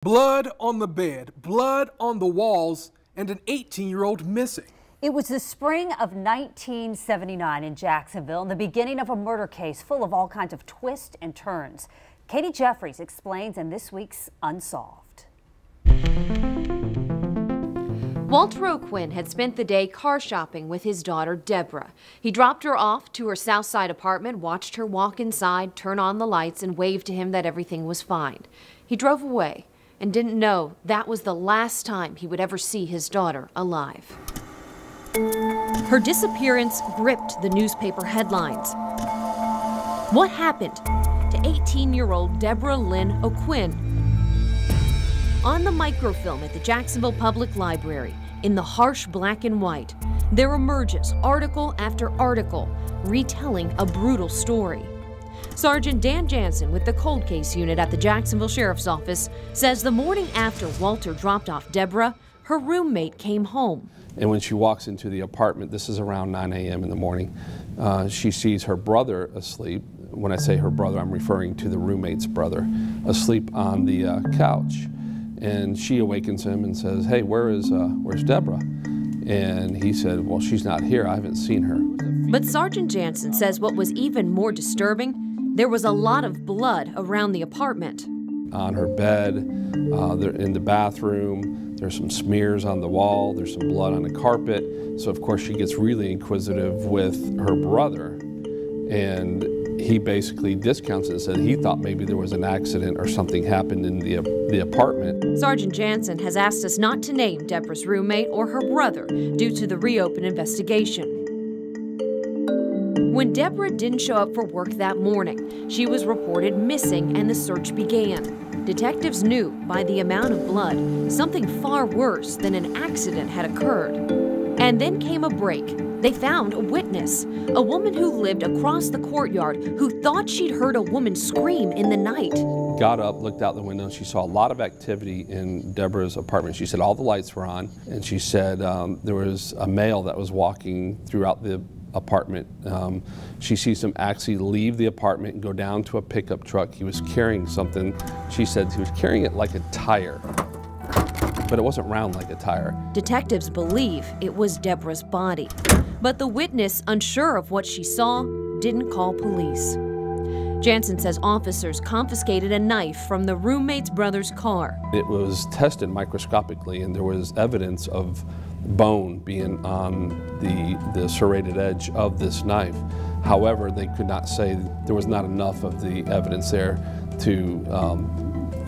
Blood on the bed, blood on the walls, and an 18-year-old missing. It was the spring of 1979 in Jacksonville, and the beginning of a murder case full of all kinds of twists and turns. Katie Jeffries explains in this week's Unsolved. Walter O'Quinn had spent the day car shopping with his daughter, Debra. He dropped her off to her South Side apartment, watched her walk inside, turn on the lights, and waved to him that everything was fine. He drove away and didn't know that was the last time he would ever see his daughter alive. Her disappearance gripped the newspaper headlines. What happened to 18-year-old Debra Lynn O'Quinn? On the microfilm at the Jacksonville Public Library, in the harsh black and white, there emerges article after article retelling a brutal story. Sergeant Dan Jansen with the Cold Case Unit at the Jacksonville Sheriff's Office says the morning after Walter dropped off Debra, her roommate came home. And when she walks into the apartment, this is around 9 a.m. in the morning, she sees her brother asleep. When I say her brother, I'm referring to the roommate's brother, asleep on the couch. And she awakens him and says, "Hey, where's Debra?" And he said, "Well, she's not here. I haven't seen her." But Sergeant Jansen says what was even more disturbing, there was a lot of blood around the apartment. On her bed, in the bathroom, there's some smears on the wall, there's some blood on the carpet. So of course she gets really inquisitive with her brother, and he basically discounts it and said he thought maybe there was an accident or something happened in the apartment. Sergeant Jansen has asked us not to name Debra's roommate or her brother due to the reopened investigation. When Debra didn't show up for work that morning, she was reported missing and the search began. Detectives knew by the amount of blood something far worse than an accident had occurred. And then came a break. They found a witness, a woman who lived across the courtyard who thought she'd heard a woman scream in the night. Got up, looked out the window, and she saw a lot of activity in Debra's apartment. She said all the lights were on, and she said there was a male that was walking throughout the apartment. She sees him actually leave the apartment and go down to a pickup truck. He was carrying something. She said he was carrying it like a tire, but it wasn't round like a tire. Detectives believe it was Debra's body, but the witness, unsure of what she saw, didn't call police. Jansen says officers confiscated a knife from the roommate's brother's car. It was tested microscopically, and there was evidence of bone being on the serrated edge of this knife. However, they could not say there was not enough of the evidence there to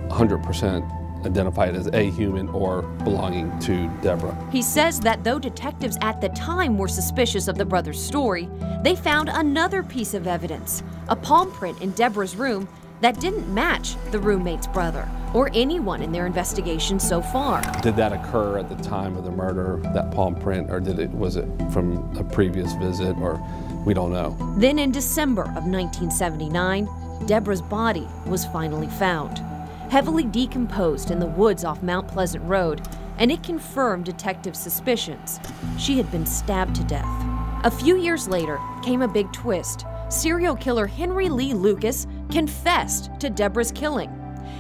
100% identify it as a human or belonging to Debra. He says that though detectives at the time were suspicious of the brother's story, they found another piece of evidence, a palm print in Debra's room that didn't match the roommate's brother or anyone in their investigation so far. Did that occur at the time of the murder, that palm print, or was it from a previous visit, or we don't know. Then in December of 1979, Debra's body was finally found, heavily decomposed in the woods off Mount Pleasant Road, and it confirmed detectives' suspicions. She had been stabbed to death. A few years later came a big twist. Serial killer Henry Lee Lucas confessed to Debra's killing.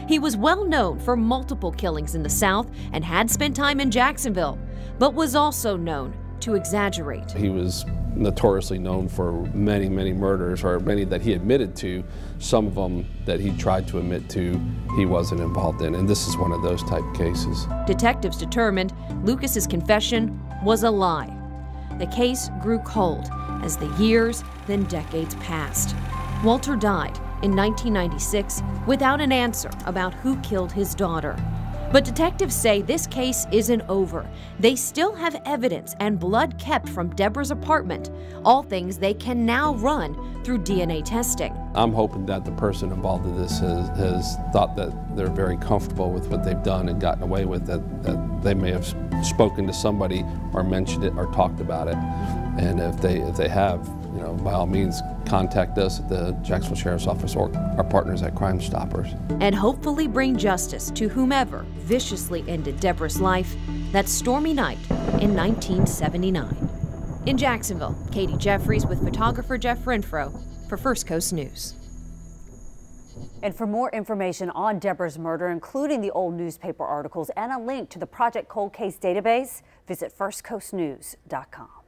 He was well known for multiple killings in the South and had spent time in Jacksonville, but was also known to exaggerate. He was notoriously known for many, many murders, or many that he admitted to. Some of them that he tried to admit to, he wasn't involved in, and this is one of those type cases. Detectives determined Lucas's confession was a lie. The case grew cold as the years, then decades passed. Walter died in 1996 without an answer about who killed his daughter. But detectives say this case isn't over. They still have evidence and blood kept from Debra's apartment, all things they can now run through DNA testing. I'm hoping that the person involved in this has thought that they're very comfortable with what they've done and gotten away with it, that they may have spoken to somebody or mentioned it or talked about it. And if they have, by all means, contact us at the Jacksonville Sheriff's Office or our partners at Crime Stoppers. And hopefully bring justice to whomever viciously ended Debra's life that stormy night in 1979. In Jacksonville, Katie Jeffries with photographer Jeff Renfro for First Coast News. And for more information on Debra's murder, including the old newspaper articles and a link to the Project Cold Case database, visit firstcoastnews.com.